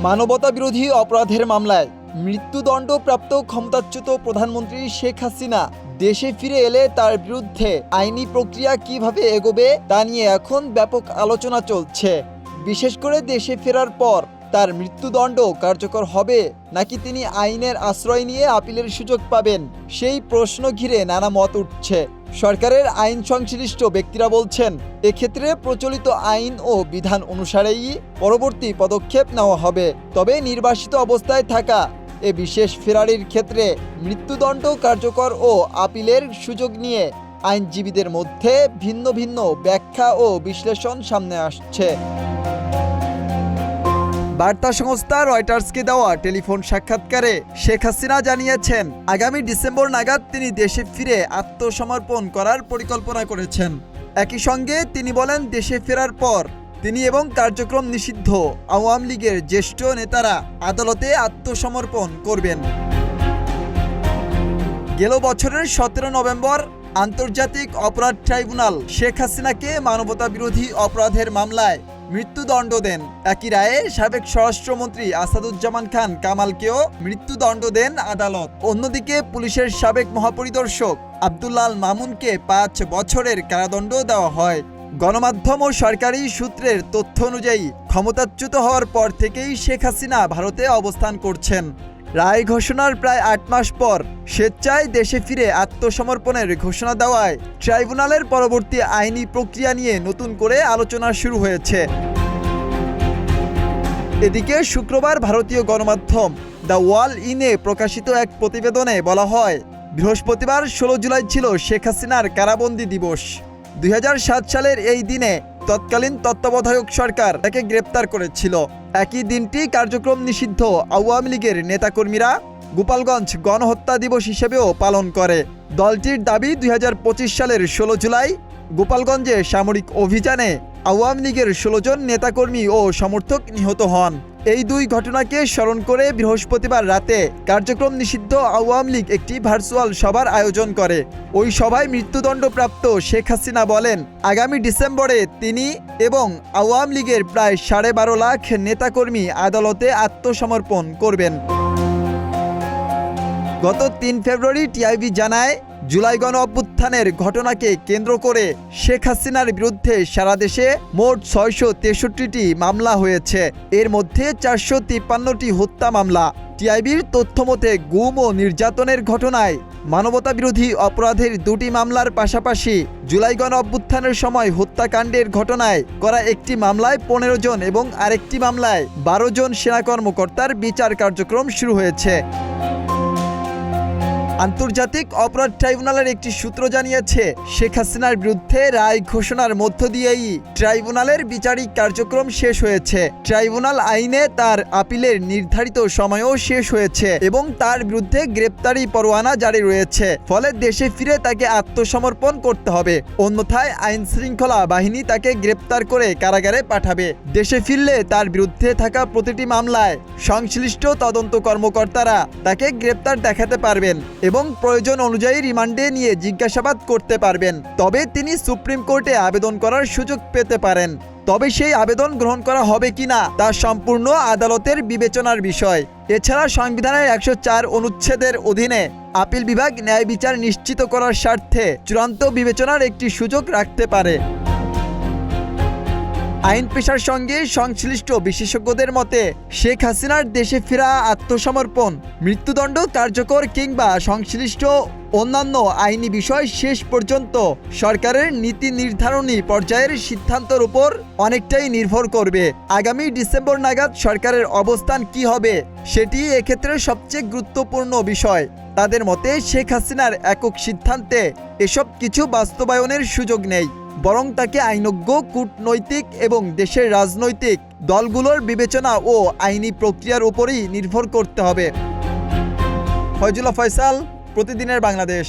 মানবতাবিরোধী অপরাধের মামলায় মৃত্যুদণ্ডপ্রাপ্ত ক্ষমতাচ্যুত প্রধানমন্ত্রী শেখ হাসিনা দেশে ফিরে এলে তার বিরুদ্ধে আইনি প্রক্রিয়া কিভাবে এগোবে তা নিয়ে এখন ব্যাপক আলোচনা চলছে। বিশেষ করে দেশে ফেরার পর তার মৃত্যুদণ্ড কার্যকর হবে নাকি তিনি আইনের আশ্রয় নিয়ে আপিলের সুযোগ পাবেন, সেই প্রশ্ন ঘিরে নানা মত উঠছে। সরকারের আইন সংশ্লিষ্ট ব্যক্তিরা বলছেন, এক্ষেত্রে প্রচলিত আইন ও বিধান অনুসারেই পরবর্তী পদক্ষেপ নেওয়া হবে। তবে নির্বাসিত অবস্থায় থাকা এ বিশেষ ফেরারির ক্ষেত্রে মৃত্যুদণ্ড কার্যকর ও আপিলের সুযোগ নিয়ে আইনজীবীদের মধ্যে ভিন্ন ভিন্ন ব্যাখ্যা ও বিশ্লেষণ সামনে আসছে। বার্তা সংস্থা রয়টার্সকে দেওয়া টেলিফোন সাক্ষাৎকারে শেখ হাসিনা জানিয়েছেন, আগামী ডিসেম্বর নাগাদ তিনি দেশে ফিরে আত্মসমর্পণ করার পরিকল্পনা করেছেন। একই সঙ্গে তিনি বলেন, দেশে ফেরার পর তিনি এবং কার্যক্রম নিষিদ্ধ আওয়ামী লীগের জ্যেষ্ঠ নেতারা আদালতে আত্মসমর্পণ করবেন। গেল বছরের 17 নভেম্বর আন্তর্জাতিক অপরাধ ট্রাইব্যুনাল শেখ হাসিনাকে মানবতাবিরোধী অপরাধের মামলায় মৃত্যুদণ্ড দেন। একই রায়ে সাবেক স্বরাষ্ট্রমন্ত্রী আসাদুজ্জামান খান কামালকেও মৃত্যুদণ্ড দেন আদালত। অন্যদিকে পুলিশের সাবেক মহাপরিদর্শক আব্দুল্লাহ আল মামুনকে 5 বছরের কারাদণ্ড দেওয়া হয়। গণমাধ্যম ও সরকারি সূত্রের তথ্য অনুযায়ী ক্ষমতাচ্যুত হওয়ার পর থেকেই শেখ হাসিনা ভারতে অবস্থান করছেন। রায় ঘোষণার প্রায় 8 মাস পর স্বেচ্ছায় দেশে ফিরে আত্মসমর্পণের ঘোষণা দেওয়ায় ট্রাইব্যুনালের পরবর্তী আইনি প্রক্রিয়া নিয়ে নতুন করে আলোচনা শুরু হয়েছে। এদিকে শুক্রবার ভারতীয় গণমাধ্যম দ্য ওয়াল ইনে প্রকাশিত এক প্রতিবেদনে বলা হয়, বৃহস্পতিবার 16 জুলাই ছিল শেখ হাসিনার কারাবন্দী দিবস। 2007 সালের এই দিনে তৎকালীন তত্ত্বাবধায়ক সরকার তাকে গ্রেপ্তার করেছিল। একই দিনটি কার্যক্রম নিষিদ্ধ আওয়ামী লীগের নেতাকর্মীরা গোপালগঞ্জ গণহত্যা দিবস হিসেবেও পালন করে। দলটির দাবি, 2025 সালের 16 জুলাই গোপালগঞ্জে সামরিক অভিযানে আওয়ামী লীগের 16 জন নেতাকর্মী ও সমর্থক নিহত হন। এই দুই ঘটনাকে স্মরণ করে বৃহস্পতিবার রাতে কার্যক্রম নিষিদ্ধ আওয়ামী লীগ একটি ভার্চুয়াল সভার আয়োজন করে। ওই সভায় মৃত্যুদণ্ডপ্রাপ্ত শেখ হাসিনা বলেন, আগামী ডিসেম্বরে তিনি এবং আওয়ামী লীগের প্রায় 12.5 লাখ নেতাকর্মী আদালতে আত্মসমর্পণ করবেন। গত 3 ফেব্রুয়ারি টিআইবি জানায়, জুলাই গণ অভ্যুত্থানের ঘটনাকে কেন্দ্র করে শেখ হাসিনার বিরুদ্ধে সারা দেশে মোট 663টি মামলা হয়েছে। এর মধ্যে 453টি হত্যা মামলা। টিআইবির তথ্যমতে গুম ও নির্যাতনের ঘটনায় মানবতাবিরোধী অপরাধের 2টি মামলার পাশাপাশি জুলাই গণ অভ্যুত্থানের সময় হত্যাকাণ্ডের ঘটনায় করা একটি মামলায় 15 জন এবং আরেকটি মামলায় 12 জন সেনা কর্মকর্তার বিচার কার্যক্রম শুরু হয়েছে। আন্তর্জাতিক অপরাধ ট্রাইব্যুনালের একটি সূত্র জানিয়েছে, শেখ হাসিনার বিরুদ্ধে রায় ঘোষণার মধ্য দিয়েই ট্রাইব্যুনালের বিচারিক কার্যক্রম শেষ হয়েছে। ট্রাইব্যুনাল আইনে তার আপিলের নির্ধারিত সময়ও শেষ হয়েছে এবং তার বিরুদ্ধে গ্রেপ্তারি পরোয়ানা জারি রয়েছে। ফলে দেশে ফিরে তাকে আত্মসমর্পণ করতে হবে, অন্যথায় আইন শৃঙ্খলা বাহিনী তাকে গ্রেপ্তার করে কারাগারে পাঠাবে। দেশে ফিরলে তার বিরুদ্ধে থাকা প্রতিটি মামলায় সংশ্লিষ্ট তদন্ত কর্মকর্তারা তাকে গ্রেপ্তার দেখাতে পারবেন এবং প্রয়োজন অনুযায়ী রিমান্ডে নিয়ে জিজ্ঞাসাবাদ করতে পারবেন। তবে তিনি সুপ্রিম কোর্টে আবেদন করার সুযোগ পেতে পারেন। তবে সেই আবেদন গ্রহণ করা হবে কিনা তা সম্পূর্ণ আদালতের বিবেচনার বিষয়। এছাড়া সংবিধানের 104 অনুচ্ছেদের অধীনে আপিল বিভাগ ন্যায় বিচার নিশ্চিত করার স্বার্থে চূড়ান্ত বিবেচনার একটি সুযোগ রাখতে পারে। আইন পেশার সঙ্গে সংশ্লিষ্ট বিশেষজ্ঞদের মতে, শেখ হাসিনার দেশে ফেরা, আত্মসমর্পণ, মৃত্যুদণ্ড কার্যকর কিংবা সংশ্লিষ্ট অন্যান্য আইনি বিষয় শেষ পর্যন্ত সরকারের নীতি নির্ধারণী পর্যায়ের সিদ্ধান্তের উপর অনেকটাই নির্ভর করবে। আগামী ডিসেম্বর নাগাদ সরকারের অবস্থান কি হবে সেটি এক্ষেত্রে সবচেয়ে গুরুত্বপূর্ণ বিষয়। তাদের মতে, শেখ হাসিনার একক সিদ্ধান্তে এসব কিছু বাস্তবায়নের সুযোগ নেই, বরং তাকে আইনজ্ঞ, কূটনৈতিক এবং দেশের রাজনৈতিক দলগুলোর বিবেচনা ও আইনি প্রক্রিয়ার উপরই নির্ভর করতে হবে। ফয়জুল্লাহ ফয়সাল, প্রতিদিনের বাংলাদেশ।